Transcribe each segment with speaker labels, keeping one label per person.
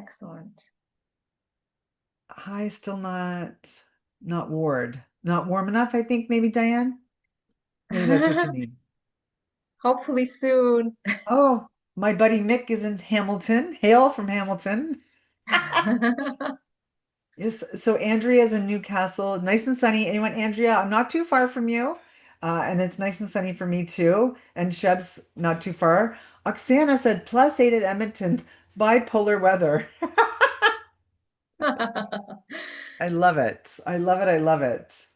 Speaker 1: Excellent.
Speaker 2: Hi, still not Ward. Not warm enough, I think maybe Diane. Maybe that's what you mean.
Speaker 1: Hopefully soon.
Speaker 2: Oh, my buddy Mick is in Hamilton. Hail from Hamilton. Yes, so Andrea's in Newcastle, nice and sunny. Anyone, Andrea, I'm not too far from you. And it's nice and sunny for me too. And Sheb's not too far. Oksana said +8 at Edmonton, bipolar weather. I love it. I love it. I love it.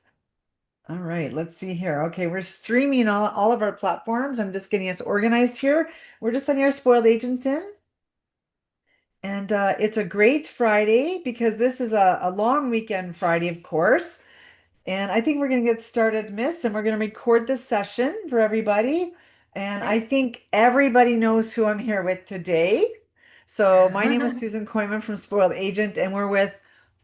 Speaker 2: All right, let's see here. Okay, we're streaming all of our platforms. I'm just getting us organized here. We're just letting our spoiled agents in. And it's a great Friday because this is a long weekend Friday, of course. And I think we're going to get started, Miss, and we're going to record this session for everybody. And I
Speaker 1: Okay.
Speaker 2: think everybody knows who I'm here with today. So my name is Susan Koyman from Spoiled Agent, and we're with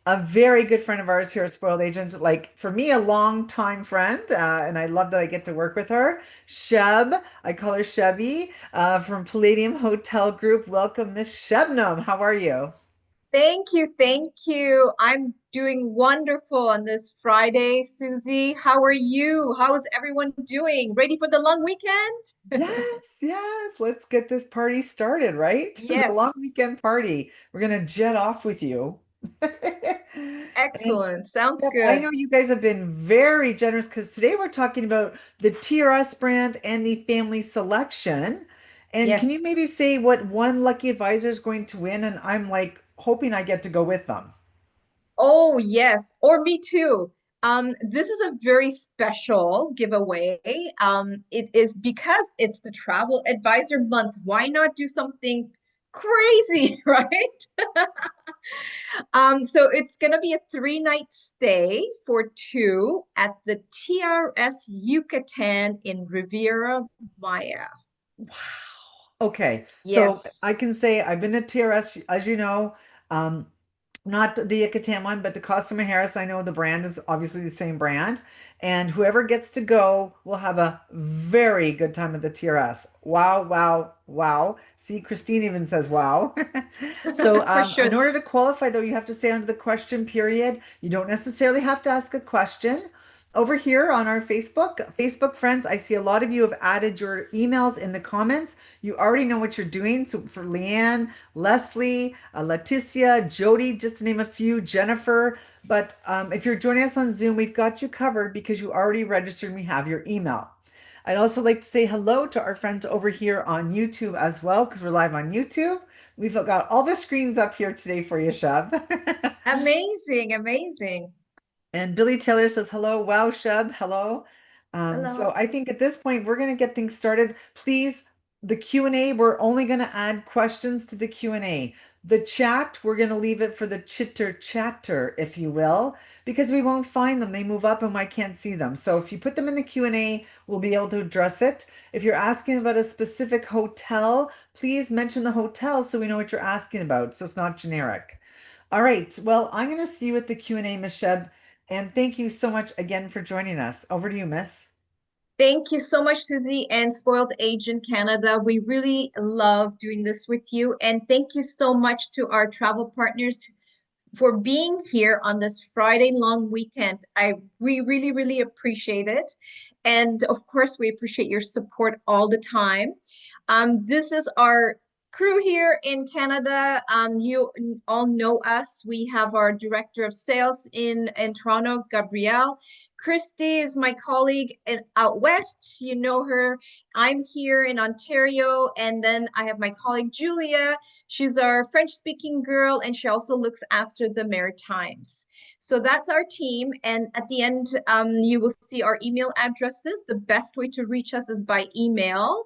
Speaker 2: a very good friend of ours here at Spoiled Agent. Like for me, a long time friend, and I love that I get to work with her. Sheb, I call her Shebby, from Palladium Hotel Group. Welcome, Miss Shebnam. How are you?
Speaker 1: Thank you. Thank you. I'm doing wonderful on this Friday, Susie. How are you? How is everyone doing? Ready for the long weekend?
Speaker 2: Yes, yes. Let's get this party started, right? The long
Speaker 1: Yes.
Speaker 2: weekend party. We're gonna jet off with you. And
Speaker 1: Excellent. Sounds
Speaker 2: yep, I
Speaker 1: good.
Speaker 2: know you guys have been very generous because today we're talking about the TRS brand and the family selection. And can you
Speaker 1: Yes.
Speaker 2: maybe say what one lucky advisor is going to win? And I'm like hoping I get to go with them.
Speaker 1: Oh, yes. Or me too. This is a very special giveaway. It is because it's the Travel Advisor Month. Why not do something crazy, right? So it's gonna be a 3-night stay for two at the TRS Yucatan in Riviera Maya.
Speaker 2: Wow. Okay, so
Speaker 1: Yes.
Speaker 2: I can say I've been to TRS, as you know. Um, Not the Yucatan one, but the Costa Harris. I know the brand is obviously the same brand. And whoever gets to go will have a very good time at the TRS. Wow, wow, wow. See, Christine even says wow. So,
Speaker 1: For
Speaker 2: in
Speaker 1: sure.
Speaker 2: order to qualify, though, you have to stay under the question period. You don't necessarily have to ask a question. Over here on our Facebook friends, I see a lot of you have added your emails in the comments. You already know what you're doing. So for Leanne, Leslie, Leticia, Jody, just to name a few, Jennifer. But if you're joining us on Zoom, we've got you covered because you already registered and we have your email. I'd also like to say hello to our friends over here on YouTube as well because we're live on YouTube. We've got all the screens up here today for you, Shab.
Speaker 1: Amazing, amazing.
Speaker 2: And Billy Taylor says, hello. Wow, Shub. Hello. So
Speaker 1: Hello.
Speaker 2: I think at this point, we're going to get things started. Please, the Q&A, we're only going to add questions to the Q&A. The chat, we're going to leave it for the chitter chatter, if you will, because we won't find them. They move up and I can't see them. So if you put them in the Q&A, we'll be able to address it. If you're asking about a specific hotel, please mention the hotel so we know what you're asking about. So it's not generic. All right. Well, I'm going to see you at the Q&A, Miss Sheb. And thank you so much again for joining us. Over to you, Miss.
Speaker 1: Thank you so much, Susie and Spoiled Agent Canada. We really love doing this with you. And thank you so much to our travel partners for being here on this Friday long weekend. We really, really appreciate it. And of course, we appreciate your support all the time. This is our crew here in Canada. You all know us. We have our director of sales in Toronto, Gabrielle. Christy is my colleague out west. You know her. I'm here in Ontario. And then I have my colleague, Julia. She's our French speaking girl, and she also looks after the Maritimes. So that's our team. And at the end, you will see our email addresses. The best way to reach us is by email.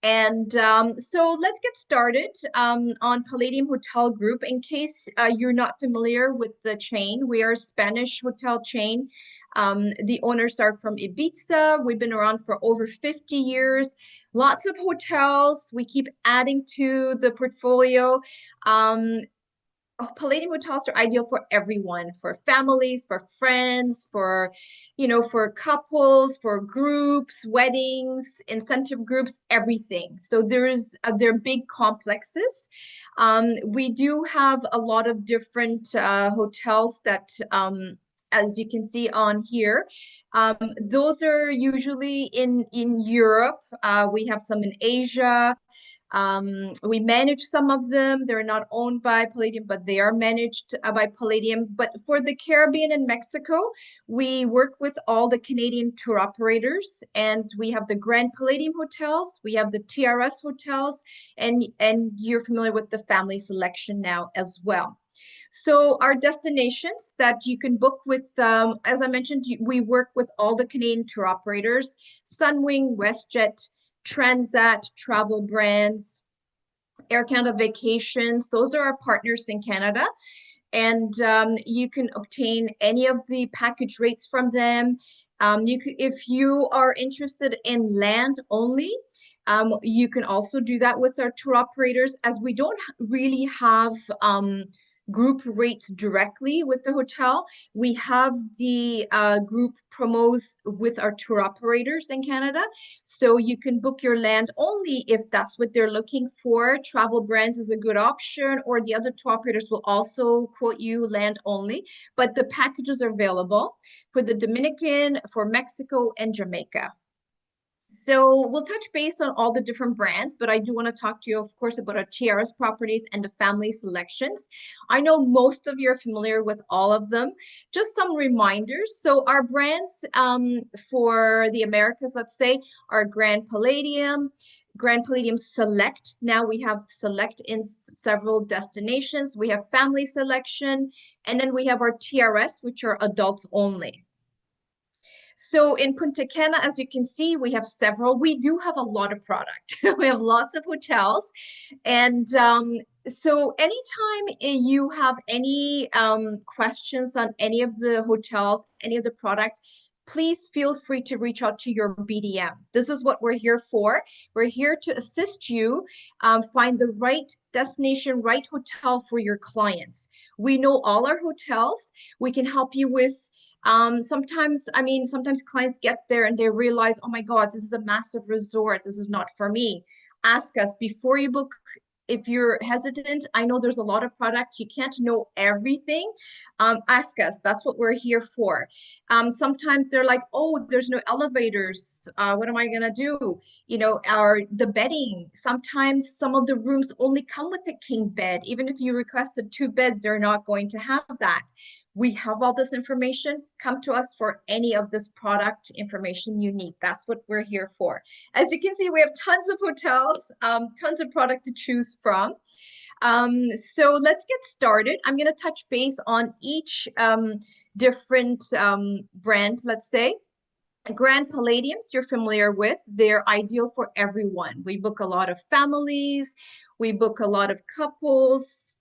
Speaker 1: And so let's get started on Palladium Hotel Group. In case you're not familiar with the chain, we are a Spanish hotel chain. The owners are from Ibiza. We've been around for over 50 years. Lots of hotels. We keep adding to the portfolio. Um, Palladium hotels are ideal for everyone, for families, for friends, for couples, for groups, weddings, incentive groups, everything. So they're big complexes. We do have a lot of different hotels that, as you can see on here, those are usually in Europe. We have some in Asia. We manage some of them. They're not owned by Palladium, but they are managed by Palladium. But for the Caribbean and Mexico, we work with all the Canadian tour operators, and we have the Grand Palladium hotels, we have the TRS hotels, and you're familiar with the family selection now as well. So our destinations that you can book with, as I mentioned, we work with all the Canadian tour operators, Sunwing, WestJet, Transat, Travel Brands, Air Canada Vacations. Those are our partners in Canada. And you can obtain any of the package rates from them. If you are interested in land only, you can also do that with our tour operators, as we don't really have group rates directly with the hotel. We have the group promos with our tour operators in Canada. So you can book your land only if that's what they're looking for. Travel Brands is a good option, or the other tour operators will also quote you land only. But the packages are available for the Dominican, for Mexico, and Jamaica. So we'll touch base on all the different brands, but I do want to talk to you, of course, about our TRS properties and the family selections. I know most of you are familiar with all of them. Just some reminders. So our brands for the Americas, let's say, are Grand Palladium Select. Now we have Select in several destinations. We have Family Selection, and then we have our TRS, which are adults only. So in Punta Cana, as you can see, we have several. We do have a lot of product. We have lots of hotels. And so anytime you have any questions on any of the hotels, any of the product, please feel free to reach out to your BDM. This is what we're here for. We're here to assist you find the right destination, right hotel for your clients. We know all our hotels. We can help you with sometimes clients get there and they realize, oh my God, this is a massive resort. This is not for me. Ask us before you book. If you're hesitant, I know there's a lot of product. You can't know everything. Ask us. That's what we're here for. Sometimes they're like, oh, there's no elevators. What am I gonna do? The bedding. Sometimes some of the rooms only come with a king bed. Even if you requested two beds, they're not going to have that. We have all this information. Come to us for any of this product information you need. That's what we're here for. As you can see, we have tons of hotels, tons of product to choose from. So let's get started. I'm going to touch base on each different brand, let's say. Grand Palladiums, you're familiar with. They're ideal for everyone. We book a lot of families. We book a lot of couples,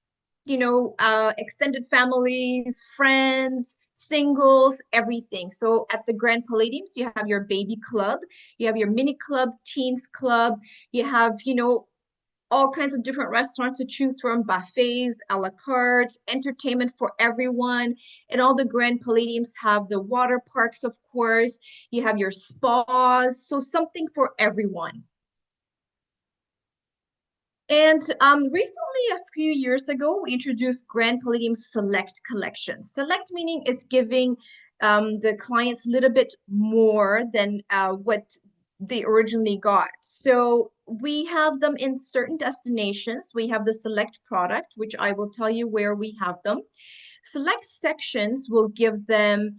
Speaker 1: extended families, friends, singles, everything. So at the Grand Palladiums, you have your baby club, you have your mini club, teens club, you have, all kinds of different restaurants to choose from, buffets, a la carte, entertainment for everyone. And all the Grand Palladiums have the water parks, of course. You have your spas, so something for everyone. And recently, a few years ago, we introduced Grand Palladium Select Collection. Select meaning it's giving the clients a little bit more than what they originally got. So we have them in certain destinations. We have the Select product, which I will tell you where we have them. Select sections will give them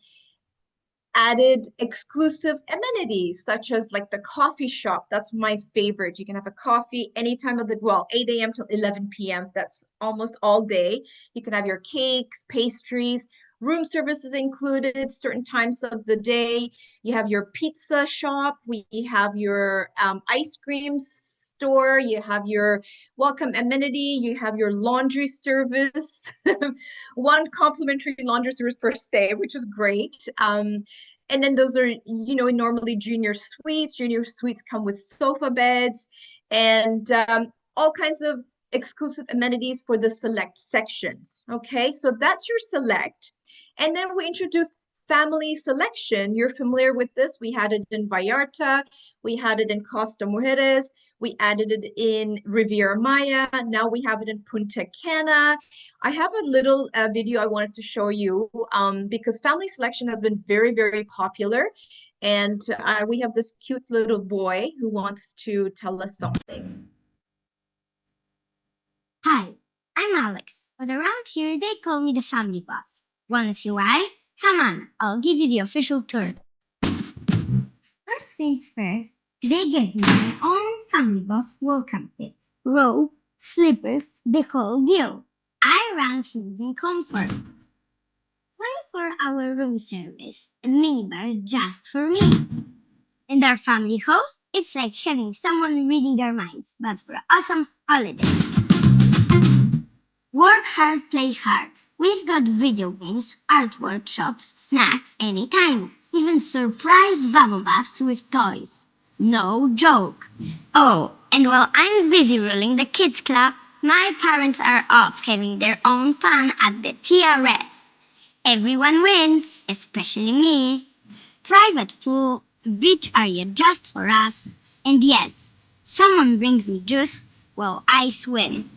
Speaker 1: added exclusive amenities such as like the coffee shop. That's my favorite. You can have a coffee any time of the, well, 8 a.m. till 11 p.m. That's almost all day. You can have your cakes, pastries, room services included certain times of the day. You have your pizza shop. We have your ice cream store. You have your welcome amenity. You have your laundry service. One complimentary laundry service per stay, which is great. And then those are, normally junior suites. Junior suites come with sofa beds and all kinds of exclusive amenities for the select sections. Okay, so that's your select. And then we introduced family selection. You're familiar with this. We had it in Vallarta, we had it in Costa Mujeres, we added it in Riviera Maya. Now we have it in Punta Cana. I have a little video I wanted to show you because family selection has been very, very popular. And we have this cute little boy who wants to tell us something.
Speaker 3: Hi, I'm Alex, but around here they call me the family boss. Wanna see why? Come on, I'll give you the official tour. First things first, they gave me my own family boss welcome kit. Robe, slippers, the whole deal. I ran things in comfort. 24-hour room service, a minibar just for me. And our family host, it's like having someone reading their minds, but for awesome holiday. Work hard, play hard. We've got video games, art workshops, snacks anytime. Even surprise bubble baths with toys. No joke. Oh, and while I'm busy ruling the kids club, my parents are off having their own fun at the TRS. Everyone wins, especially me. Private pool, beach area just for us. And yes, someone brings me juice while I swim.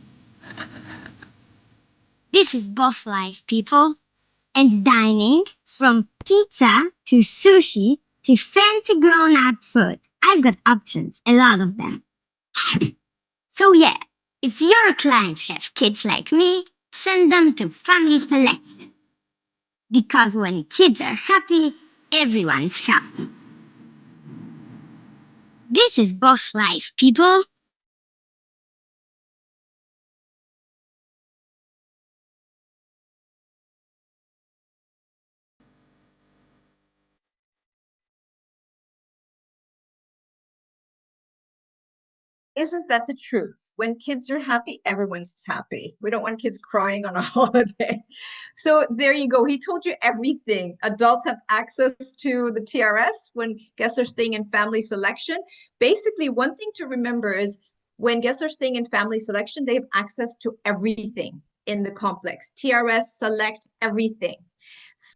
Speaker 3: This is boss life, people. And dining, from pizza to sushi to fancy grown up food. I've got options, a lot of them. So yeah, if your clients have kids like me, send them to Family Select. Because when kids are happy, everyone's happy. This is boss life, people.
Speaker 1: Isn't that the truth? When kids are happy, everyone's happy. We don't want kids crying on a holiday. So there you go. He told you everything. Adults have access to the TRS when guests are staying in family selection. Basically, one thing to remember is when guests are staying in family selection, they have access to everything in the complex. TRS, select everything.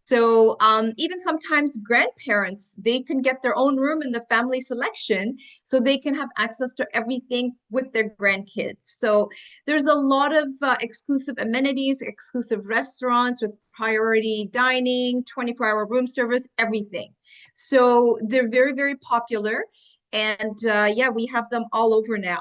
Speaker 1: So even sometimes grandparents, they can get their own room in the family selection so they can have access to everything with their grandkids. So there's a lot of exclusive amenities, exclusive restaurants with priority dining, 24-hour room service, everything. So they're very, very popular. And yeah, we have them all over now.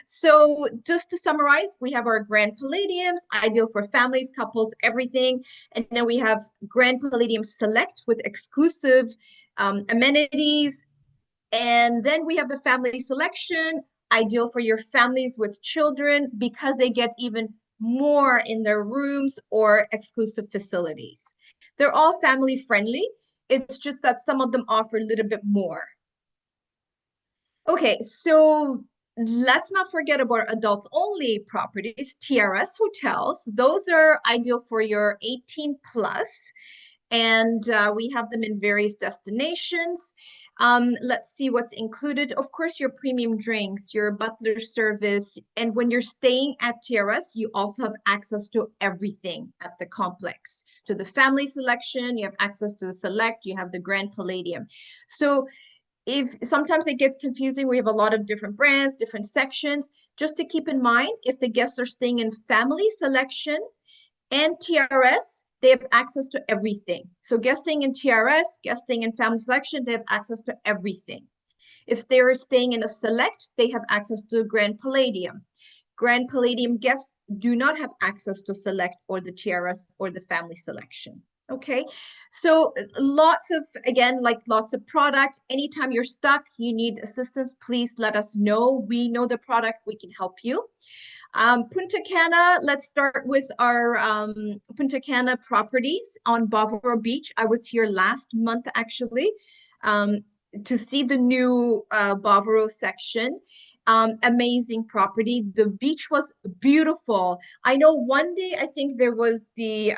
Speaker 1: So just to summarize, we have our Grand Palladiums, ideal for families, couples, everything. And then we have Grand Palladium Select with exclusive amenities. And then we have the family selection, ideal for your families with children because they get even more in their rooms or exclusive facilities. They're all family friendly. It's just that some of them offer a little bit more. Okay, so let's not forget about adults only properties, TRS hotels. Those are ideal for your 18 plus, and we have them in various destinations. Let's see what's included. Of course, your premium drinks, your butler service, and when you're staying at TRS, you also have access to everything at the complex. To the family selection, you have access to the select, you have the Grand Palladium. So if sometimes it gets confusing, we have a lot of different brands, different sections. Just to keep in mind, if the guests are staying in family selection and TRS, they have access to everything. So guesting in TRS, guesting in family selection, they have access to everything. If they're staying in a select, they have access to Grand Palladium. Grand Palladium guests do not have access to select or the TRS or the family selection. Okay, so lots of, again, like lots of product. Anytime you're stuck, you need assistance, please let us know. We know the product, we can help you. Punta Cana, let's start with our Punta Cana properties on Bavaro Beach. I was here last month actually to see the new Bavaro section. Amazing property. The beach was beautiful. I know one day I think there was the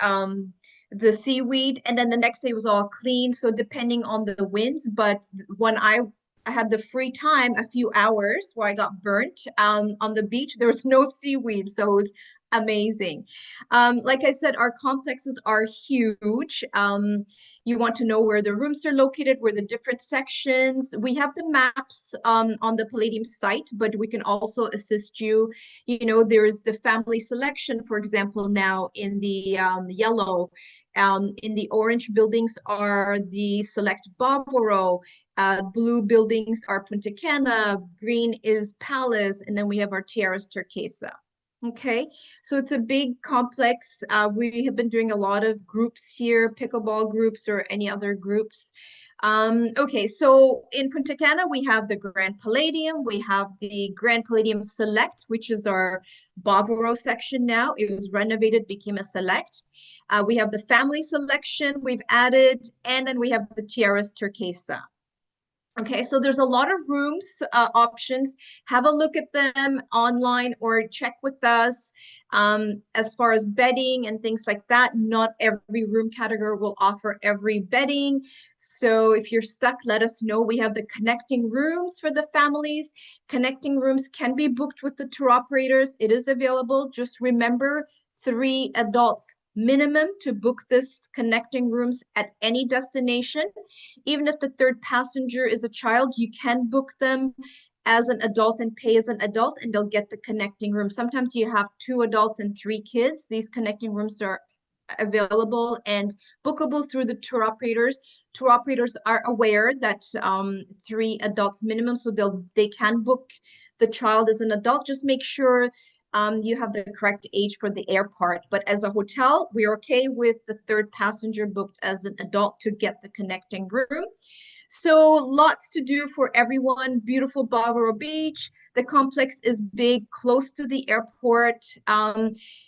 Speaker 1: seaweed and then the next day was all clean. So depending on the winds, but when I I had the free time, a few hours where I got burnt on the beach. There was no seaweed, so it was amazing. Like I said, our complexes are huge. You want to know where the rooms are located, where the different sections. We have the maps on the Palladium site, but we can also assist you. You know, there is the family selection, for example, now in the yellow. In the orange buildings are the select Bavaro. Blue buildings are Punta Cana, green is Palace, and then we have our TRS Turquesa. Okay, so it's a big complex. We have been doing a lot of groups here, pickleball groups or any other groups. Okay, so in Punta Cana, we have the Grand Palladium. We have the Grand Palladium Select, which is our Bavaro section now. It was renovated, became a Select. We have the family selection we've added, and then we have the TRS Turquesa. Okay, so there's a lot of rooms options. Have a look at them online or check with us. As far as bedding and things like that, not every room category will offer every bedding. So if you're stuck, let us know. We have the connecting rooms for the families. Connecting rooms can be booked with the tour operators. It is available. Just remember, 3 adults minimum to book this connecting rooms at any destination. Even if the third passenger is a child, you can book them as an adult and pay as an adult, and they'll get the connecting room. Sometimes you have 2 adults and 3 kids. These connecting rooms are available and bookable through the tour operators. Tour operators are aware that 3 adults minimum, so they can book the child as an adult. Just make sure you have the correct age for the air part. But as a hotel, we're okay with the third passenger booked as an adult to get the connecting room. So lots to do for everyone. Beautiful Bavaro Beach. The complex is big, close to the airport.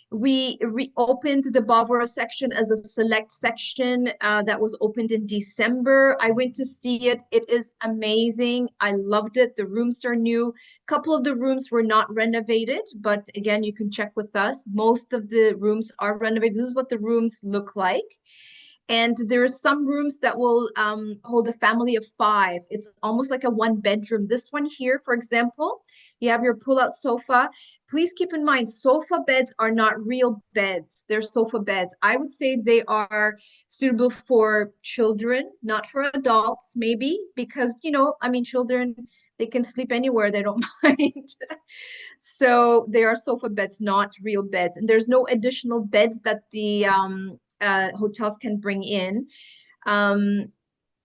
Speaker 1: We reopened the Bavaro section as a select section that was opened in December. I went to see it. It is amazing. I loved it. The rooms are new. A couple of the rooms were not renovated, but again, you can check with us. Most of the rooms are renovated. This is what the rooms look like. And there are some rooms that will hold a family of 5. It's almost like a 1 bedroom. This one here, for example, you have your pull-out sofa. Please keep in mind, sofa beds are not real beds. They're sofa beds. I would say they are suitable for children, not for adults, maybe, because, I mean, children, they can sleep anywhere. They don't mind. So they are sofa beds, not real beds. And there's no additional beds that the hotels can bring in. Um,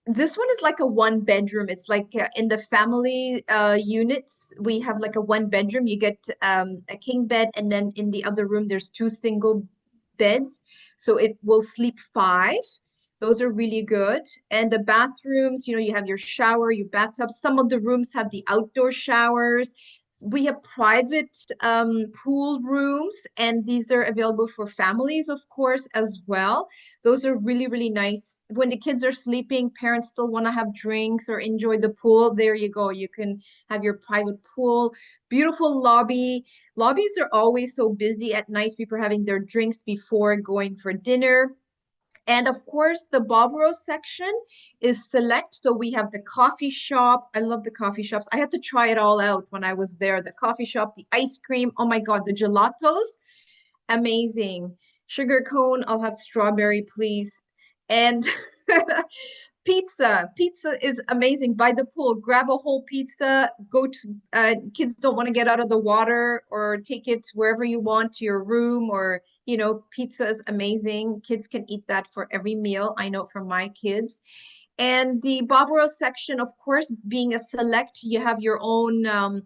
Speaker 1: this one is like a 1 bedroom. It's like in the family units, we have like a 1 bedroom. You get a king bed, and then in the other room, there's 2 single beds. So it will sleep 5. Those are really good. And the bathrooms, you have your shower, your bathtub. Some of the rooms have the outdoor showers. We have private pool rooms, and these are available for families, of course, as well. Those are really, really nice. When the kids are sleeping, parents still want to have drinks or enjoy the pool. There you go. You can have your private pool. Beautiful lobby. Lobbies are always so busy at night. People are having their drinks before going for dinner. And of course, the Bavaro section is select. So we have the coffee shop. I love the coffee shops. I had to try it all out when I was there. The coffee shop, the ice cream. Oh my God, the gelatos. Amazing. Sugar cone, I'll have strawberry, please. And pizza. Pizza is amazing. By the pool, grab a whole pizza. Go to kids don't want to get out of the water, or take it wherever you want to your room, or pizza is amazing. Kids can eat that for every meal. I know from my kids. And the Bavaro section, of course, being a select, you have your own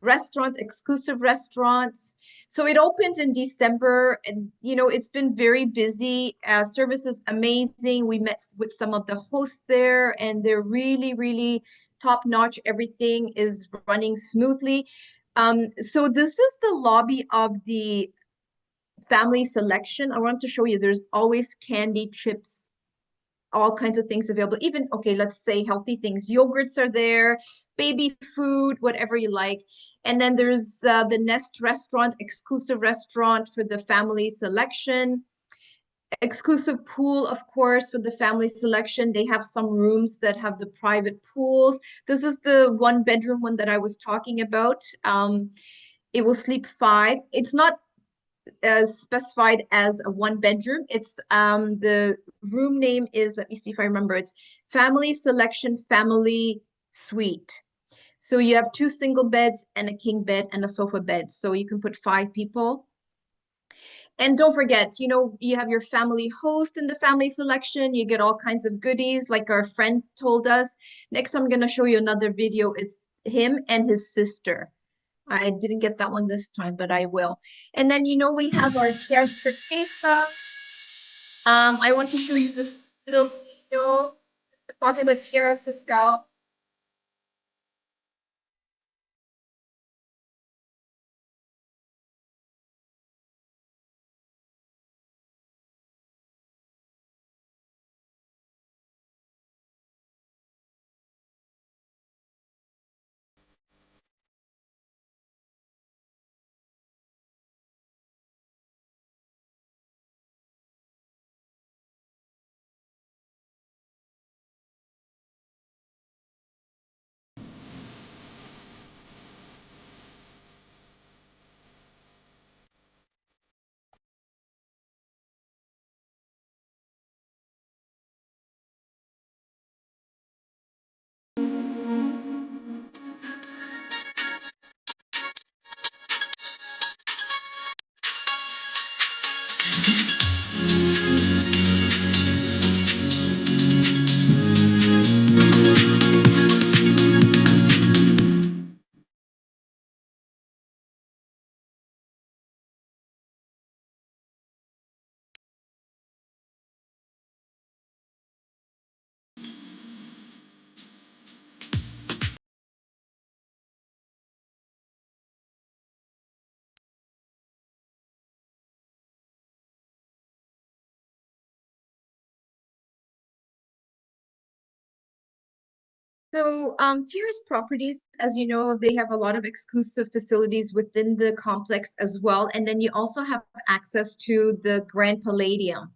Speaker 1: restaurants, exclusive restaurants. So it opened in December, and it's been very busy. Service is amazing. We met with some of the hosts there, and they're really, really top notch. Everything is running smoothly. So this is the lobby of the family selection. I want to show you there's always candy, chips, all kinds of things available. Even, okay, let's say healthy things. Yogurts are there, baby food, whatever you like. And then there's the Nest restaurant, exclusive restaurant for the family selection. Exclusive pool, of course, with the family selection. They have some rooms that have the private pools. This is the one bedroom one that I was talking about. It will sleep five. It's not specified as a one bedroom. It's the room name is, let me see if I remember, it's Family Selection Family Suite. So you have two single beds and a king bed and a sofa bed. So you can put five people. And don't forget, you have your family host in the family selection. You get all kinds of goodies, like our friend told us. Next, I'm going to show you another video. It's him and his sister. I didn't get that one this time, but I will. And then, we have our TRS Hotels. I want to show you this little video talking about TRS Hotels. So, TRS Properties, as you know, they have a lot of exclusive facilities within the complex as well. And then you also have access to the Grand Palladium.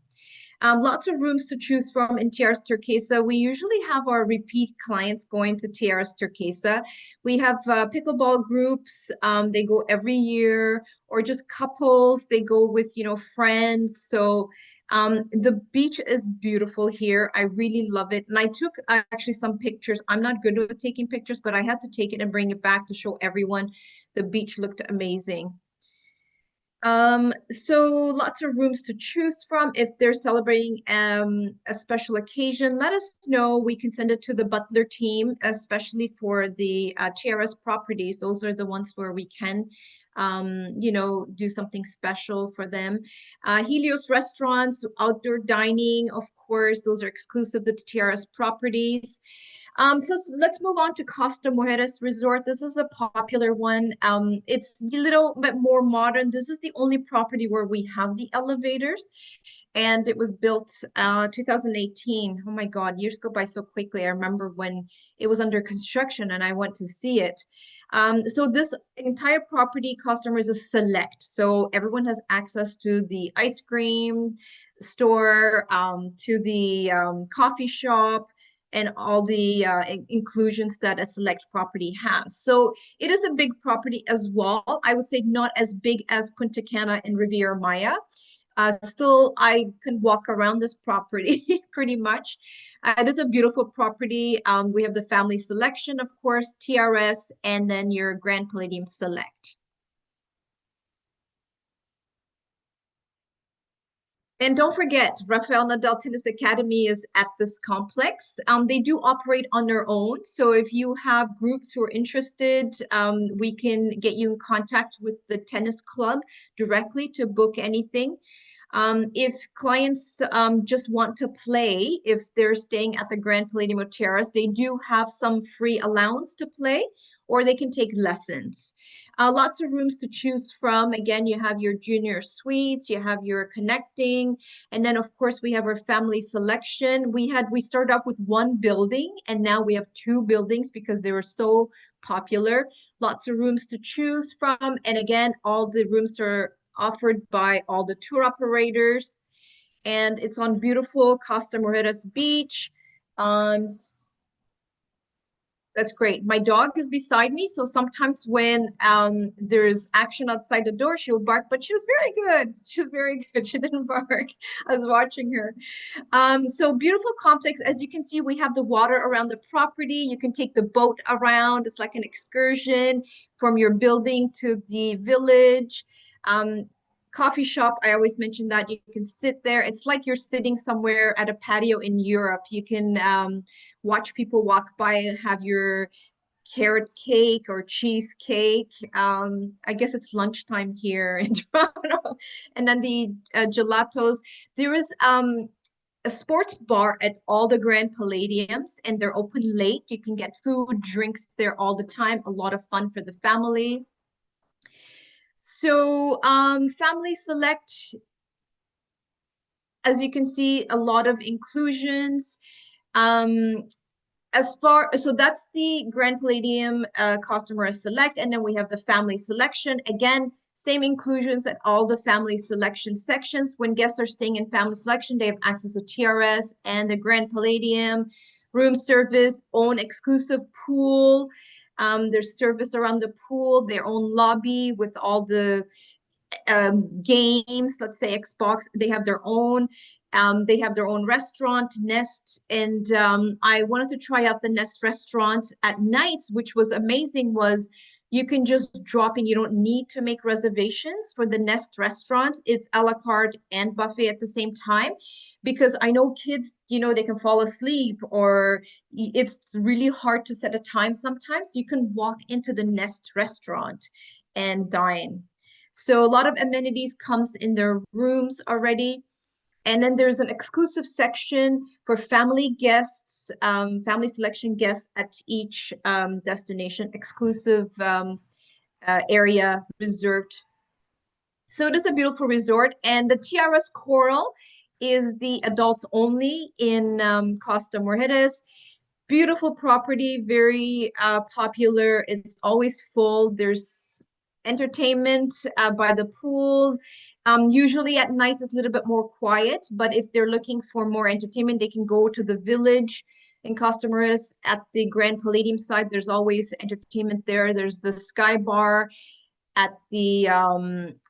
Speaker 1: Lots of rooms to choose from in TRS Turquesa. We usually have our repeat clients going to TRS Turquesa. We have pickleball groups. They go every year, or just couples. They go with, friends. So the beach is beautiful here. I really love it. And I took actually some pictures. I'm not good with taking pictures, but I had to take it and bring it back to show everyone. The beach looked amazing. So lots of rooms to choose from. If they're celebrating a special occasion, let us know. We can send it to the butler team, especially for the TRS properties. Those are the ones where we can do something special for them. Helios restaurants, outdoor dining, of course, those are exclusive to TRS properties. So let's move on to Costa Mujeres Resort. This is a popular one. It's a little bit more modern. This is the only property where we have the elevators, and it was built 2018. Oh my God, years go by so quickly. I remember when it was under construction and I went to see it. So this entire property customers is select. So everyone has access to the ice cream store, to the coffee shop, and all the inclusions that a select property has. So it is a big property as well. I would say not as big as Punta Cana and Riviera Maya. Still, I can walk around this property pretty much. It is a beautiful property. We have the family selection, of course, TRS, and then your Grand Palladium Select. And don't forget, Rafael Nadal Tennis Academy is at this complex. They do operate on their own. So if you have groups who are interested, we can get you in contact with the tennis club directly to book anything. If clients just want to play, if they're staying at the Grand Palladium of Terrace, they do have some free allowance to play, or they can take lessons. Lots of rooms to choose from. Again, you have your junior suites, you have your connecting, and then of course we have our family selection. We started off with one building, and now we have two buildings because they were so popular. Lots of rooms to choose from, and again, all the rooms are offered by all the tour operators. and it's on beautiful Costa Mujeres Beach. Um, that's great. My dog is beside me, so sometimes when there's action outside the door, she'll bark, but she was very good. She was very good. She didn't bark. I was watching her. So beautiful complex. As you can see, we have the water around the property. You can take the boat around. It's like an excursion from your building to the village. Um, Coffee shop, I always mention that you can sit there. It's like you're sitting somewhere at a patio in Europe. You can watch people walk by and have your carrot cake or cheesecake. I guess it's lunchtime here in Toronto. And then the gelatos. There is a sports bar at all the Grand Palladiums, and they're open late. You can get food, drinks there all the time. A lot of fun for the family. So, family select, as you can see, a lot of inclusions. Um, so that's the Grand Palladium customer select, and then we have the family selection. Again, same inclusions at all the family selection sections. When guests are staying in family selection, they have access to TRS and the Grand Palladium, room service, own exclusive pool. There's service around the pool, their own lobby with all the games, let's say Xbox, they have their own. They have their own restaurant, Nest, and I wanted to try out the Nest restaurant at nights, which was amazing. Was you can just drop in. You don't need to make reservations for the Nest restaurant. It's a la carte and buffet at the same time, because I know kids, they can fall asleep or it's really hard to set a time sometimes. You can walk into the Nest restaurant and dine. So a lot of amenities comes in their rooms already. And then there's an exclusive section for family guests, family selection guests at each destination, exclusive area reserved. So it is a beautiful resort. And the TRS Coral is the adults only in Costa Mujeres. Beautiful property, very popular. It's always full. There's entertainment by the pool. Usually at night it's a little bit more quiet, but if they're looking for more entertainment, they can go to the village in Costa Mujeres at the Grand Palladium side. There's always entertainment there. There's the Sky Bar at the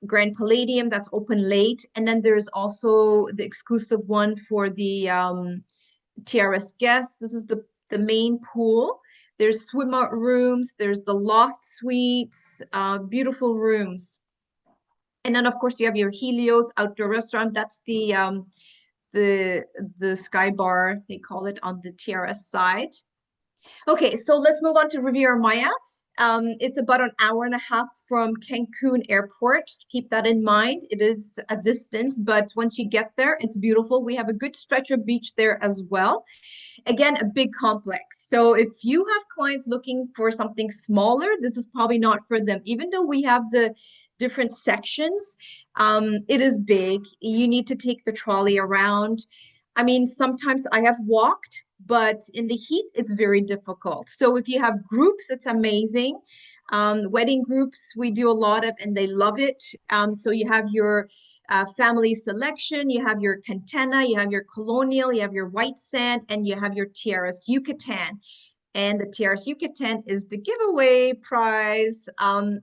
Speaker 1: Grand Palladium that's open late. And then there's also the exclusive one for the TRS guests. This is the main pool. There's swim out rooms. There's the loft suites, beautiful rooms. And then of course you have your Helios outdoor restaurant. That's the the Sky Bar, they call it on the TRS side. Okay, so let's move on to Riviera Maya. It's about an hour and a half from Cancun Airport. Keep that in mind. It is a distance, but once you get there, it's beautiful. We have a good stretch of beach there as well. Again, a big complex. So if you have clients looking for something smaller, this is probably not for them. Even though we have the different sections, it is big. You need to take the trolley around. I mean, sometimes I have walked, but in the heat, it's very difficult. So if you have groups, it's amazing. Wedding groups, we do a lot of, and they love it. So you have your family selection, you have your Cantena, you have your Colonial, you have your White Sand, and you have your TRS Yucatan. And the TRS Yucatan is the giveaway prize,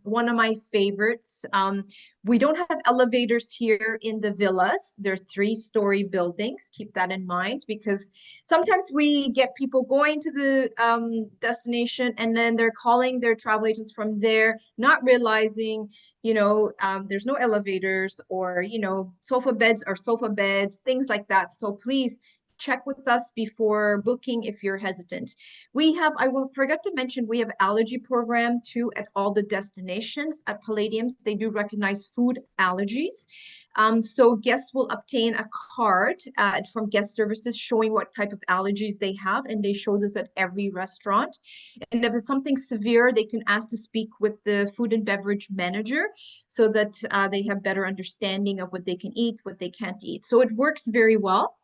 Speaker 1: one of my favorites. We don't have elevators here in the villas. They're three-story buildings. Keep that in mind because sometimes we get people going to the destination and then they're calling their travel agents from there, not realizing, there's no elevators or, sofa beds are sofa beds, things like that. So please check with us before booking if you're hesitant. I will forget to mention, we have allergy program too at all the destinations at Palladiums. They do recognize food allergies. So guests will obtain a card from guest services showing what type of allergies they have, and they show this at every restaurant. And if it's something severe, they can ask to speak with the food and beverage manager so that they have better understanding of what they can eat, what they can't eat. So it works very well.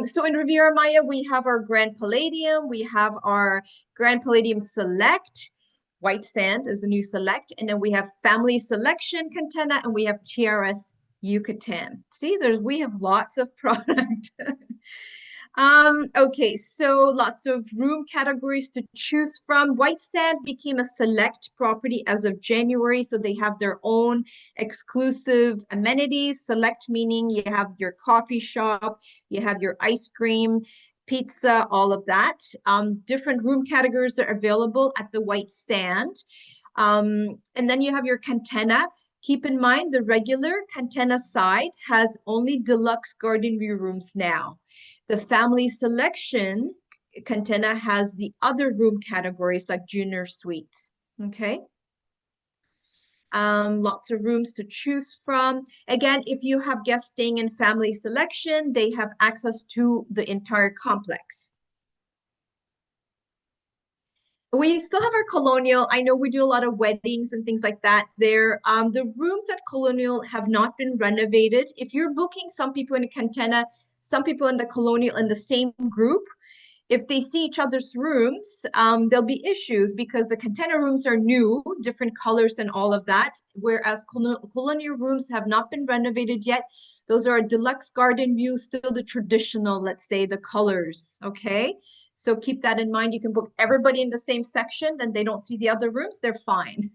Speaker 1: So in Riviera Maya, we have our Grand Palladium, we have our Grand Palladium Select, White Sand is the new Select, and then we have Family Selection Cantena, and we have TRS Yucatan. See, we have lots of product. Okay, so lots of room categories to choose from. White Sand became a select property as of January, so they have their own exclusive amenities. Select meaning you have your coffee shop, you have your ice cream, pizza, all of that. Different room categories are available at the White Sand. And then you have your Cantena. Keep in mind the regular Cantena side has only deluxe garden view rooms now. The family selection Cantena has the other room categories like junior suites. Okay. Lots of rooms to choose from. Again, if you have guests staying in family selection, they have access to the entire complex. We still have our Colonial. I know we do a lot of weddings and things like that there. The rooms at Colonial have not been renovated. If you're booking some people in Cantena, some people in the Colonial in the same group, if they see each other's rooms, there'll be issues because the container rooms are new, different colors and all of that, whereas colonial rooms have not been renovated yet. Those are a deluxe garden view, still the traditional, let's say, the colors, okay? So keep that in mind. You can book everybody in the same section, then they don't see the other rooms, they're fine.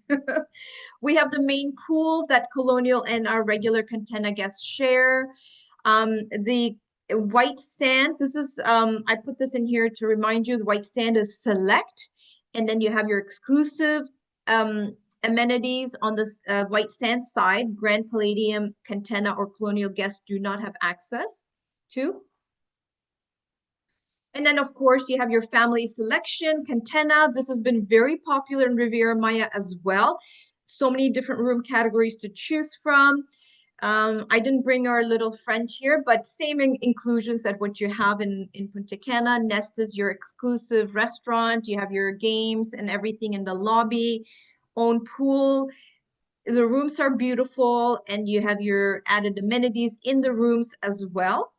Speaker 1: We have the main pool that Colonial and our regular Contena guests share. The white sand, this is, I put this in here to remind you, the white sand is select, and then you have your exclusive amenities on this white sand side. Grand Palladium, Contena, or Colonial guests do not have access to. And then, of course, you have your family selection, Cantena. This has been very popular in Riviera Maya as well. So many different room categories to choose from. I didn't bring our little friend here, but same inclusions that what you have in Punta Cana. Nest is your exclusive restaurant. You have your games and everything in the lobby. Own pool. The rooms are beautiful, and you have your added amenities in the rooms as well.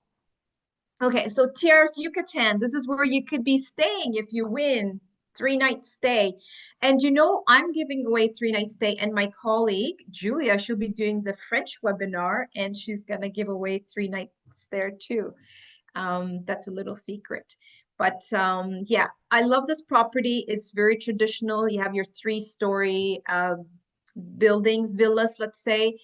Speaker 1: Okay, so TRS Yucatan, this is where you could be staying if you win 3 night stay. And you know, I'm giving away 3 night stay, and my colleague, Julia, she'll be doing the French webinar, and she's gonna give away 3 nights there too. That's a little secret. But yeah, I love this property. It's very traditional. You have your 3-story buildings, villas, let's say.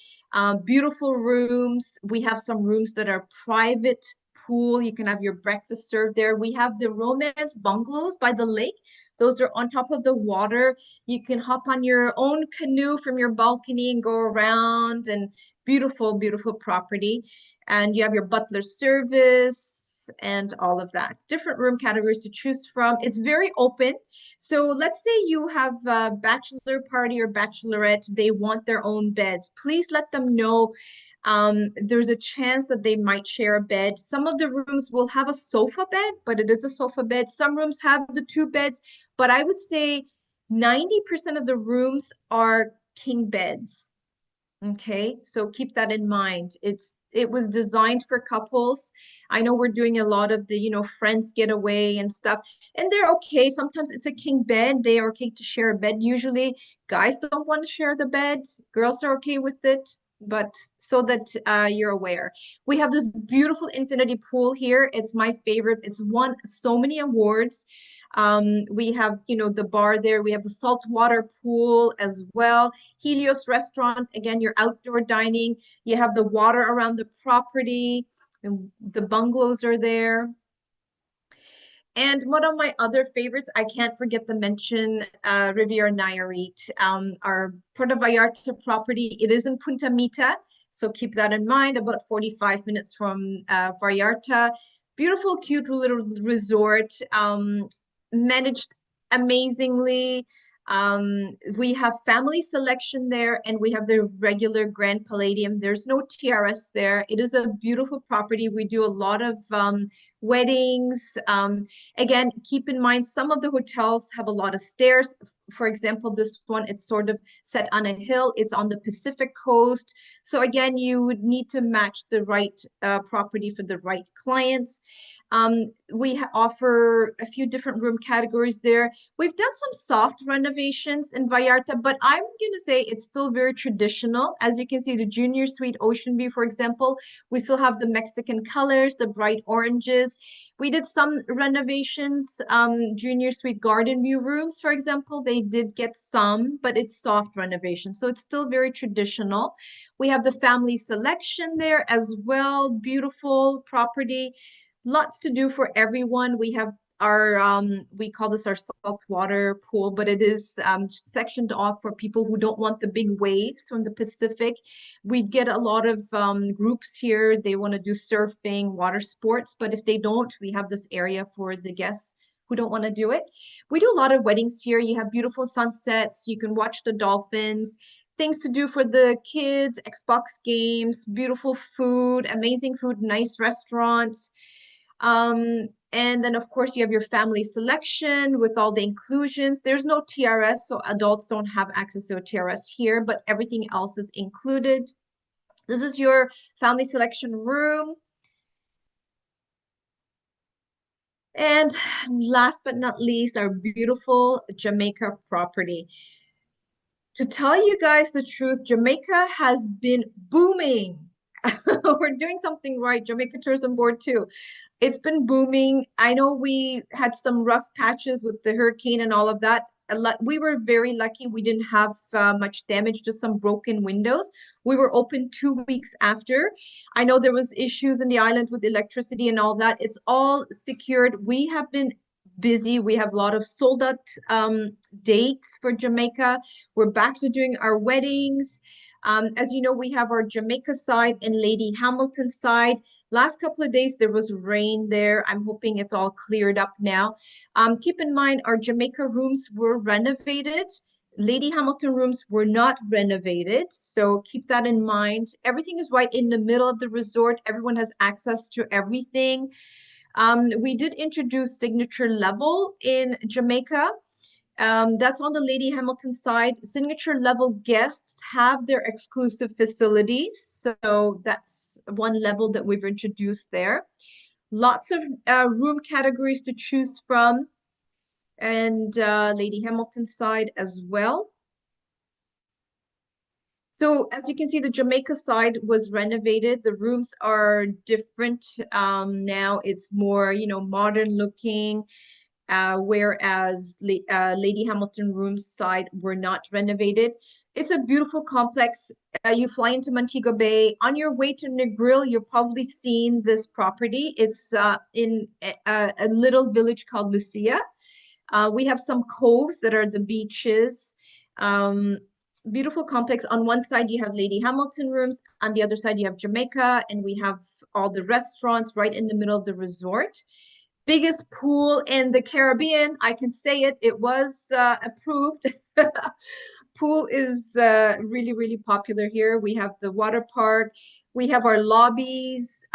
Speaker 1: Beautiful rooms. We have some rooms that are private pool. You can have your breakfast served there. We have the romance bungalows by the lake. Those are on top of the water. You can hop on your own canoe from your balcony and go around, and beautiful, beautiful property. And you have your butler service and all of that. Different room categories to choose from. It's very open. So let's say you have a bachelor party or bachelorette, they want their own beds. Please let them know. There's a chance that they might share a bed. Some of the rooms will have a sofa bed, but it is a sofa bed. Some rooms have the 2 beds, but I would say 90% of the rooms are king beds. Okay, so keep that in mind. It was designed for couples. I know we're doing a lot of the, friends get away and stuff, and they're okay. Sometimes it's a king bed. They are okay to share a bed. Usually guys don't want to share the bed. Girls are okay with it, but so that you're aware. We have this beautiful infinity pool here. It's my favorite. It's won so many awards. We have, the bar there. We have the saltwater pool as well. Helios restaurant, again, your outdoor dining. You have the water around the property, and the bungalows are there. And one of my other favorites, I can't forget to mention Riviera Nayarit, our Puerto Vallarta property. It is in Punta Mita, so keep that in mind, about 45 minutes from Vallarta. Beautiful, cute little resort, managed amazingly. We have family selection there, and we have the regular Grand Palladium. There's no TRS there. It is a beautiful property. We do a lot of weddings. Again, keep in mind, some of the hotels have a lot of stairs. For example, this one, it's sort of set on a hill. It's on the Pacific coast. So again, you would need to match the right property for the right clients. We offer a few different room categories there. We've done some soft renovations in Vallarta, but I'm going to say it's still very traditional. As you can see, the junior suite ocean view, for example, we still have the Mexican colors, the bright oranges. We did some renovations, junior suite garden view rooms, for example. They did get some, but it's soft renovation. So it's still very traditional. We have the family selection there as well. Beautiful property. Lots to do for everyone. We have our we call this our saltwater pool, but it is sectioned off for people who don't want the big waves from the Pacific. We get a lot of groups here. They want to do surfing, water sports, but if they don't, we have this area for the guests who don't want to do it. We do a lot of weddings here. You have beautiful sunsets. You can watch the dolphins. Things to do for the kids, Xbox games, beautiful food, amazing food, nice restaurants. And then, of course, you have your family selection with all the inclusions. There's no TRS, so adults don't have access to a TRS here, but everything else is included. This is your family selection room. And last but not least, our beautiful Jamaica property. To tell you guys the truth, Jamaica has been booming. We're doing something right, Jamaica Tourism Board too. It's been booming. I know we had some rough patches with the hurricane and all of that. We were very lucky. We didn't have much damage, just some broken windows. We were open 2 weeks after. I know there was issues in the island with electricity and all that. It's all secured. We have been busy. We have a lot of sold out dates for Jamaica. We're back to doing our weddings. As you know, we have our Jamaica side and Lady Hamilton side. Last couple of days, there was rain there. I'm hoping it's all cleared up now. Keep in mind, our Jamaica rooms were renovated. Lady Hamilton rooms were not renovated. So keep that in mind. Everything is right in the middle of the resort. Everyone has access to everything. We did introduce signature level in Jamaica. That's on the Lady Hamilton side. Signature level guests have their exclusive facilities. So that's one level that we've introduced there. Lots of room categories to choose from, and Lady Hamilton side as well. So as you can see, the Jamaica side was renovated. The rooms are different now. It's more, modern looking. Whereas Lady Hamilton rooms side were not renovated. It's a beautiful complex. You fly into Montego Bay. On your way to Negril, you're probably seen this property. It's in a little village called Lucia. We have some coves that are the beaches. Um, Beautiful complex. On one side, you have Lady Hamilton rooms. On the other side, you have Jamaica, and we have all the restaurants right in the middle of the resort. Biggest pool in the Caribbean. I can say it. It was approved. Pool is really, really popular here. We have the water park. We have our lobbies,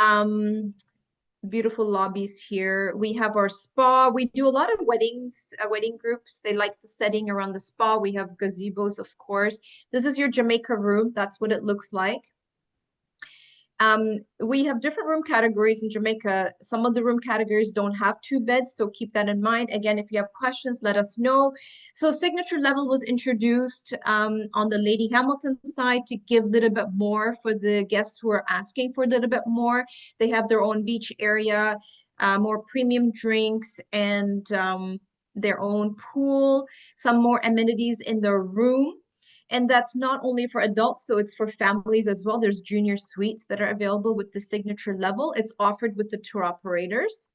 Speaker 1: beautiful lobbies here. We have our spa. We do a lot of weddings, wedding groups. They like the setting around the spa. We have gazebos, of course. This is your Jamaica room. That's what it looks like. We have different room categories in Jamaica. Some of the room categories don't have 2 beds, so keep that in mind. Again, if you have questions, let us know. So signature level was introduced on the Lady Hamilton side to give a little bit more for the guests who are asking for a little bit more. They have their own beach area, more premium drinks, and their own pool, some more amenities in their room. And that's not only for adults, so it's for families as well. There's junior suites that are available with the signature level. It's offered with the tour operators.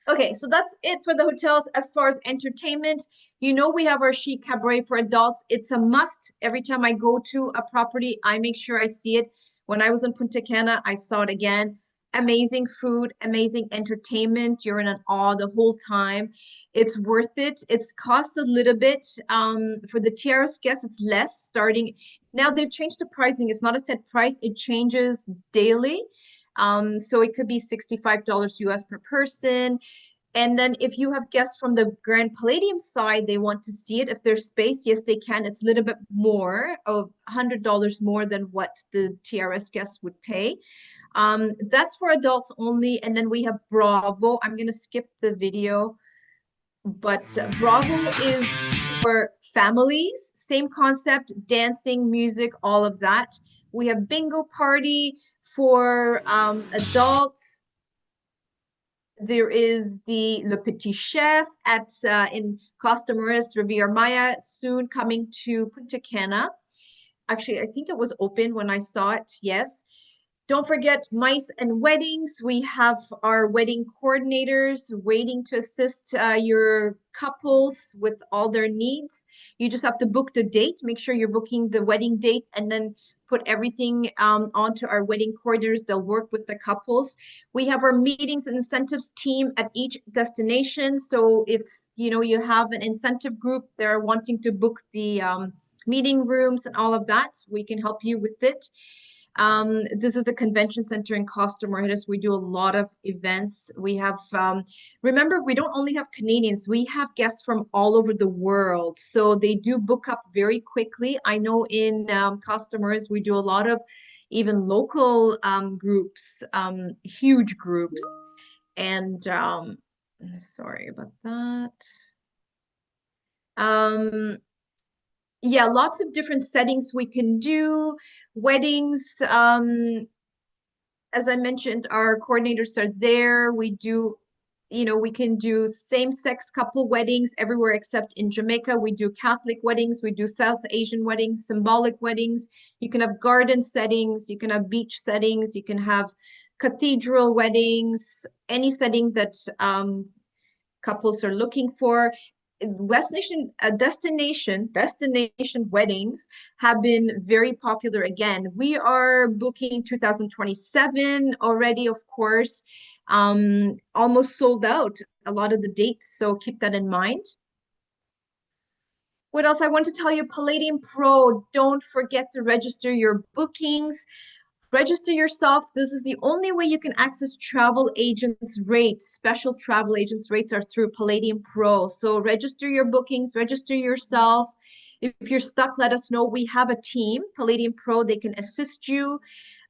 Speaker 1: Okay, so that's it for the hotels. As far as entertainment, we have our chic cabaret for adults. It's a must. Every time I go to a property, I make sure I see it. When I was in Punta Cana, I saw it again. Amazing food, amazing entertainment. You're in an awe the whole time. It's worth it. It's cost a little bit. For the TRS guests, it's less starting. Now they've changed the pricing. It's not a set price. It changes daily. So it could be $65 US per person. And then if you have guests from the Grand Palladium side, they want to see it. If there's space, yes, they can. It's a little bit more of $100 more than what the TRS guests would pay. That's for adults only. And then we have Bravo. I'm going to skip the video, but Bravo is for families. Same concept, dancing, music, all of that. We have bingo party for adults. There is the Le Petit Chef at in Costa Maris, Riviera Maya, soon coming to Punta Cana. Actually, I think it was open when I saw it. Yes. Don't forget mice and weddings. We have our wedding coordinators waiting to assist your couples with all their needs. You just have to book the date. Make sure you're booking the wedding date and then put everything onto our wedding coordinators. They'll work with the couples. We have our meetings and incentives team at each destination. So if you have an incentive group, they're wanting to book the meeting rooms and all of that, we can help you with it. This is the convention center in Costa Marquez. We do a lot of events. We have, remember, we don't only have Canadians, we have guests from all over the world. So they do book up very quickly. I know in Costa Marquez, we do a lot of even local groups, huge groups. And sorry about that. Yeah, lots of different settings we can do. Weddings, as I mentioned, our coordinators are there. We can do same-sex couple weddings everywhere except in Jamaica. We do Catholic weddings, we do South Asian weddings, symbolic weddings. You can have garden settings, you can have beach settings, you can have cathedral weddings, any setting that couples are looking for. Destination weddings have been very popular again. We are booking 2027 already, of course. Almost sold out a lot of the dates, so keep that in mind. What else I want to tell you? Palladium Pro, don't forget to register your bookings. Register yourself. This is the only way you can access travel agents' rates. Special travel agents' rates are through Palladium Pro. So register your bookings, register yourself. If you're stuck, let us know. We have a team, Palladium Pro. They can assist you.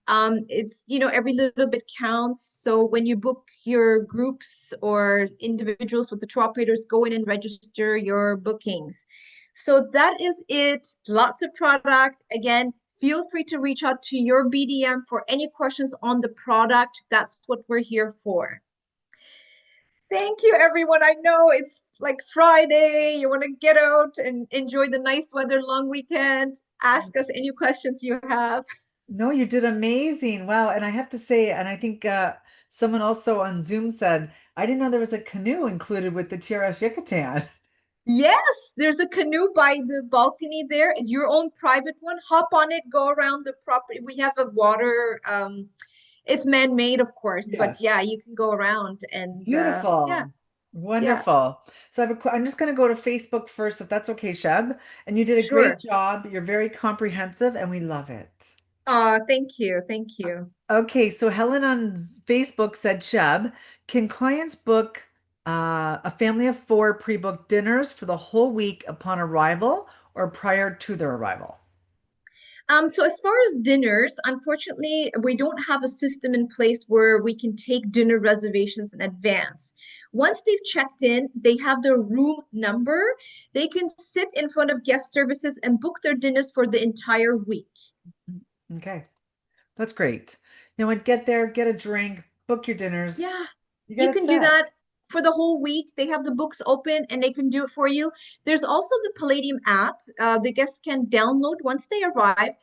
Speaker 1: Every little bit counts. So when you book your groups or individuals with the tour operators, go in and register your bookings. So that is it. Lots of product. Again, feel free to reach out to your BDM for any questions on the product. That's what we're here for. Thank you, everyone. I know it's like Friday. You want to get out and enjoy the nice weather, long weekend. Ask us any questions you have.
Speaker 2: No, you did amazing. Wow. And I have to say, and I think someone also on Zoom said, I didn't know there was a canoe included with the TRS Yucatan.
Speaker 1: Yes, there's a canoe by the balcony there. It's your own private one. Hop on it, go around the property. We have a water, it's man-made, of course, but
Speaker 2: Yes.
Speaker 1: yeah, you can go around and yeah,
Speaker 2: Beautiful.
Speaker 1: yeah,
Speaker 2: Wonderful. So I'm just going to go to Facebook first, if that's okay, Sheb. And you did a great
Speaker 1: sure.
Speaker 2: job. You're very comprehensive and we love it.
Speaker 1: Thank you, thank you.
Speaker 2: Okay, so Helen on Facebook said, Sheb, can clients book a family of four pre-booked dinners for the whole week upon arrival or prior to their arrival?
Speaker 1: So as far as dinners, unfortunately, we don't have a system in place where we can take dinner reservations in advance. Once they've checked in, they have their room number. They can sit in front of guest services and book their dinners for the entire week.
Speaker 2: Okay, that's great. Now, when get there, get a drink, book your dinners.
Speaker 1: Yeah,
Speaker 2: You
Speaker 1: you
Speaker 2: get it
Speaker 1: can do
Speaker 2: set.
Speaker 1: that for the whole week. They have the books open and they can do it for you. There's also the Palladium app. The guests can download once they arrive.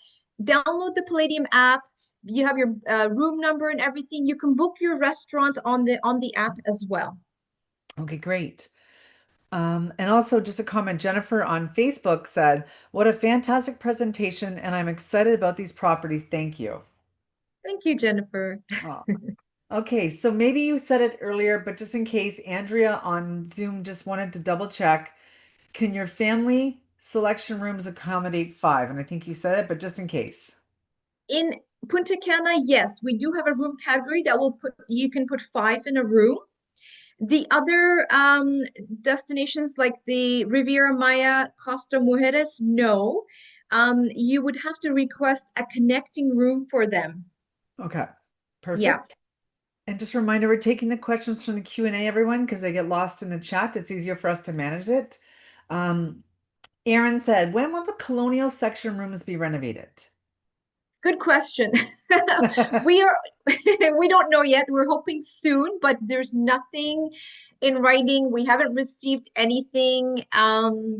Speaker 1: Download the Palladium app. You have your room number and everything. You can book your restaurants on the app as well.
Speaker 2: Okay, great. And also just a comment, Jennifer on Facebook said, what a fantastic presentation, and I'm excited about these properties. Thank you.
Speaker 1: Thank you, Jennifer.
Speaker 2: Oh, okay, so maybe you said it earlier, but just in case, Andrea on Zoom just wanted to double check. Can your family selection rooms accommodate five? And I think you said it, but just in case.
Speaker 1: In Punta Cana, yes, we do have a room category that will put you can put five in a room. The other destinations like the Riviera Maya, Costa Mujeres, no. You would have to request a connecting room for them.
Speaker 2: Okay,
Speaker 1: Yeah.
Speaker 2: perfect. And just a reminder, we're taking the questions from the Q&A, everyone, because they get lost in the chat. It's easier for us to manage it. Um, Aaron said, when will the colonial section rooms be renovated?
Speaker 1: Good question. We are we don't know yet. We're hoping soon, but there's nothing in writing. We haven't received anything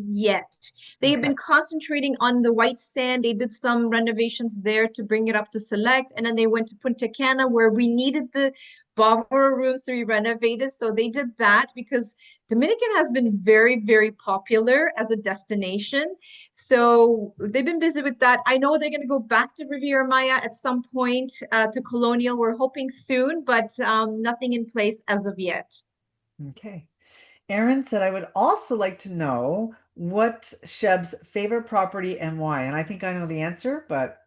Speaker 1: yet. They have
Speaker 2: Okay.
Speaker 1: been concentrating on the white sand. They did some renovations there to bring it up to select, and then they went to Punta Cana where we needed the ballroom rooms to be renovated. So they did that because Dominican has been very, very popular as a destination. So they've been busy with that. I know they're going to go back to Riviera Maya at some point to Colonial. We're hoping soon, but nothing in place as of yet.
Speaker 2: Okay. Aaron said, I would also like to know what Sheb's favorite property and why. And I think I know the answer, but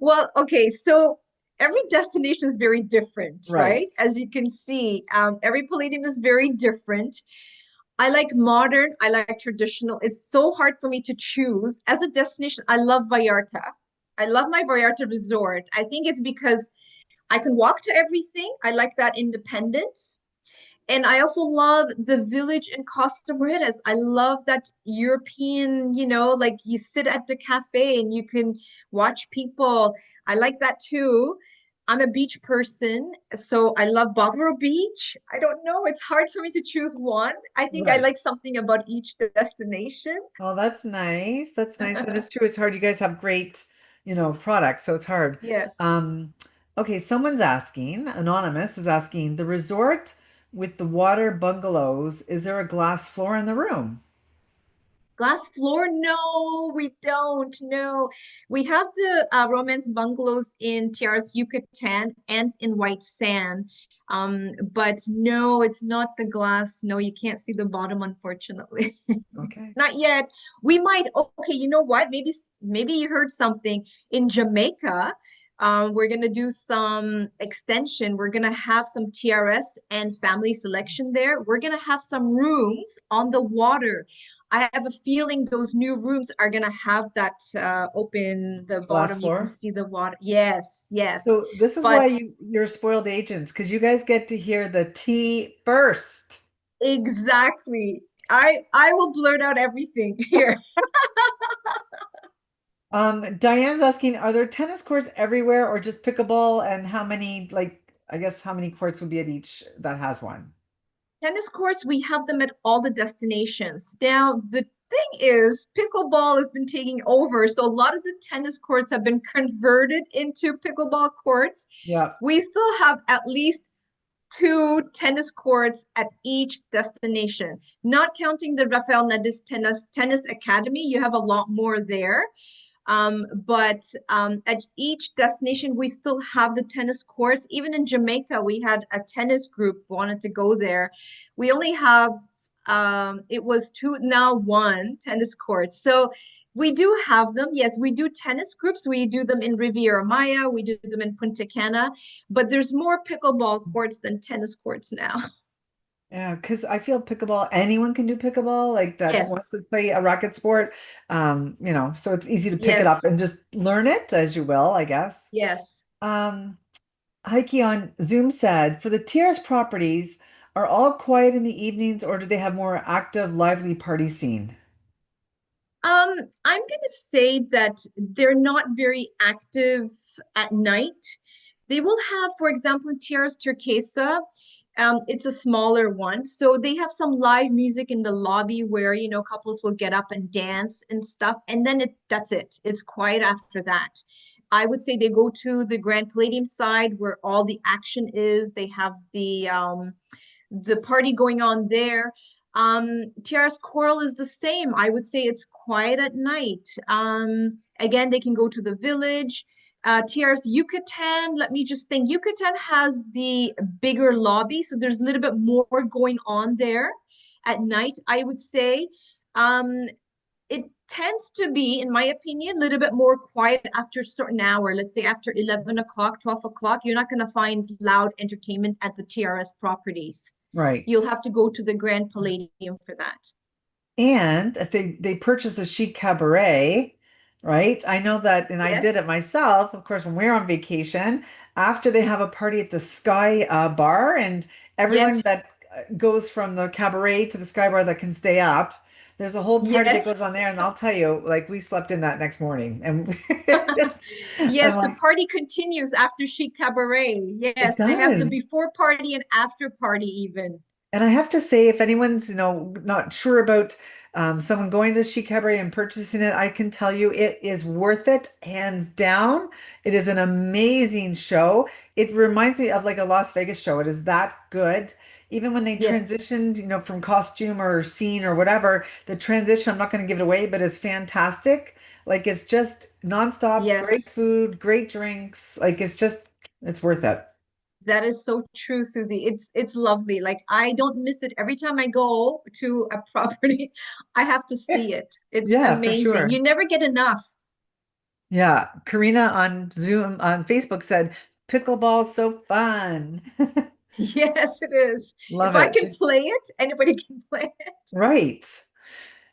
Speaker 1: Well, okay, so every destination is very different,
Speaker 2: right.
Speaker 1: right? As you can see, every Palladium is very different. I like modern, I like traditional. It's so hard for me to choose. As a destination, I love Vallarta. I love my Vallarta resort. I think it's because I can walk to everything. I like that independence. And I also love the village in Costa Mujeres. I love that European, like you sit at the cafe and you can watch people. I like that too. I'm a beach person, so I love Bavaro Beach. I don't know, it's hard for me to choose one. I think I
Speaker 2: Right.
Speaker 1: like something about each destination.
Speaker 2: Oh, that's nice. That's nice. And it's true. It's hard. You guys have great, products, so it's hard.
Speaker 1: Yes.
Speaker 2: Um, okay, someone's asking, anonymous is asking, the resort with the water bungalows, is there a glass floor in the room?
Speaker 1: Glass floor? No, we don't. No, we have the romance bungalows in TRS Yucatan and in White Sand. But no, it's not the glass. No, you can't see the bottom, unfortunately.
Speaker 2: Okay.
Speaker 1: Not yet. We might. Okay, you know what? Maybe you heard something in Jamaica. We're gonna do some extension. We're gonna have some TRS and family selection there. We're gonna have some rooms on the water. I have a feeling those new rooms are gonna have that open the
Speaker 2: Glass
Speaker 1: bottom. You can
Speaker 2: floor.
Speaker 1: see the water. Yes, yes.
Speaker 2: So this is why
Speaker 1: But
Speaker 2: you're spoiled agents, because you guys get to hear the tea first.
Speaker 1: exactly. I will blurt out everything here.
Speaker 2: Diane's asking, are there tennis courts everywhere or just pickleball? And how many, I guess how many courts would be at each that has one?
Speaker 1: Tennis courts, we have them at all the destinations. Now, the thing is, pickleball has been taking over. So a lot of the tennis courts have been converted into pickleball courts.
Speaker 2: Yeah.
Speaker 1: We still have at least two tennis courts at each destination, not counting the Rafael Nadal Tennis Academy. You have a lot more there. But at each destination, we still have the tennis courts. Even in Jamaica, we had a tennis group wanted to go there. We only have it was two, now one tennis court. So we do have them. Yes, we do tennis groups. We do them in Riviera Maya. We do them in Punta Cana. But there's more pickleball courts than tennis courts now.
Speaker 2: Yeah, because I feel pickleball, anyone can do pickleball, like that wants
Speaker 1: Yes,
Speaker 2: to play a racket sport. So it's easy to pick it up and
Speaker 1: yes,
Speaker 2: just learn it as you will, I guess.
Speaker 1: yes.
Speaker 2: Um, Heike on Zoom said, for the TRS properties, are all quiet in the evenings or do they have more active, lively party scene?
Speaker 1: I'm gonna say that they're not very active at night. They will have, for example, in Tierras Turquesa, it's a smaller one. So they have some live music in the lobby where, couples will get up and dance and stuff. And then that's it. It's quiet after that. I would say they go to the Grand Palladium side where all the action is. They have the party going on there. TRS Coral is the same. I would say it's quiet at night. Again, they can go to the village. TRS Yucatan, let me just think. Yucatan has the bigger lobby, so there's a little bit more going on there at night, I would say. Um, it tends to be, in my opinion, a little bit more quiet after a certain hour. Let's say after 11 o'clock, 12 o'clock, you're not going to find loud entertainment at the TRS properties. You'll
Speaker 2: Right.
Speaker 1: have to go to the Grand Palladium for that.
Speaker 2: And if they purchase a chic cabaret, right? I know that, and I did it
Speaker 1: Yes,
Speaker 2: myself, of course, when we were on vacation, after they have a party at the Sky Bar, and everyone
Speaker 1: yes,
Speaker 2: that goes from the cabaret to the Sky Bar that can stay up, there's a whole party that
Speaker 1: yes.
Speaker 2: goes on there, and I'll tell you, like we slept in that next morning, and it's, I'm
Speaker 1: Yes, the
Speaker 2: like,
Speaker 1: party continues after Chic Cabaret.
Speaker 2: it
Speaker 1: Yes, they have the
Speaker 2: does.
Speaker 1: before party and after party even.
Speaker 2: And I have to say, if anyone's, not sure about someone going to Chic Cabaret and purchasing it, I can tell you it is worth it, hands down. It is an amazing show. It reminds me of like a Las Vegas show. It is that good. Even when they
Speaker 1: Yes,
Speaker 2: transitioned, from costume or scene or whatever, the transition, I'm not going to give it away, but is fantastic. Like it's just nonstop, great
Speaker 1: yes.
Speaker 2: food, great drinks. Like it's worth it.
Speaker 1: That is so true, Susie. It's lovely. Like I don't miss it. Every time I go to a property, I have to see it. It's
Speaker 2: Yeah, for
Speaker 1: amazing.
Speaker 2: sure.
Speaker 1: You never get enough.
Speaker 2: Yeah, Karina on Zoom on Facebook said pickleball's so fun.
Speaker 1: Yes, it is. If
Speaker 2: Love
Speaker 1: I can
Speaker 2: it.
Speaker 1: play it, anybody can play it.
Speaker 2: Right.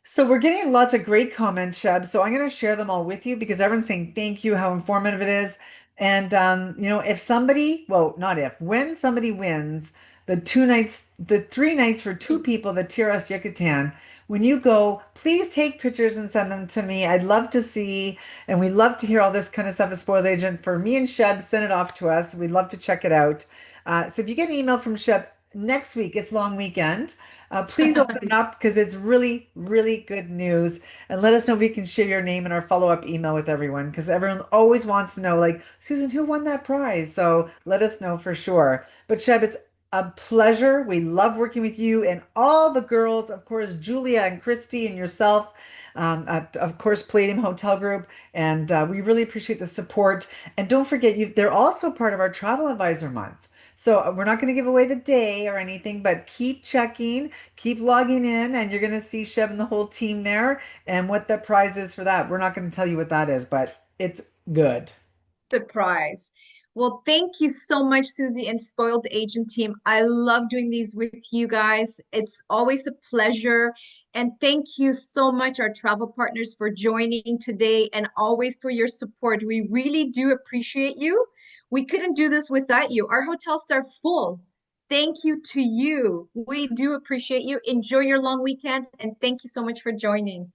Speaker 2: So we're getting lots of great comments, Sheb. So I'm going to share them all with you because everyone's saying thank you, how informative it is. And if somebody, well, not if, when somebody wins the 3 nights for two people, the TRS Yucatan, when you go, please take pictures and send them to me. I'd love to see, and we love to hear all this kind of stuff as spoiled agent. For me and Sheb, send it off to us. We'd love to check it out. So if you get an email from Sheb next week, it's long weekend. Please open it up because it's really, really good news. And let us know if we can share your name in our follow-up email with everyone because everyone always wants to know, like, Susan, who won that prize? So let us know for sure. But Sheb, it's a pleasure. We love working with you and all the girls, of course, Julia and Christy and yourself. At, of course, Palladium Hotel Group, and we really appreciate the support. And don't forget, they're also part of our Travel Advisor Month. So we're not going to give away the day or anything, but keep checking, keep logging in, and you're going to see Sheb and the whole team there and what the prize is for that. We're not going to tell you what that is, but it's good.
Speaker 1: Surprise. Well, thank you so much, Susie and Spoiled Agent team. I love doing these with you guys. It's always a pleasure. And thank you so much, our travel partners, for joining today and always for your support. We really do appreciate you. We couldn't do this without you. Our hotels are full. Thank you to you. We do appreciate you. Enjoy your long weekend. And thank you so much for joining.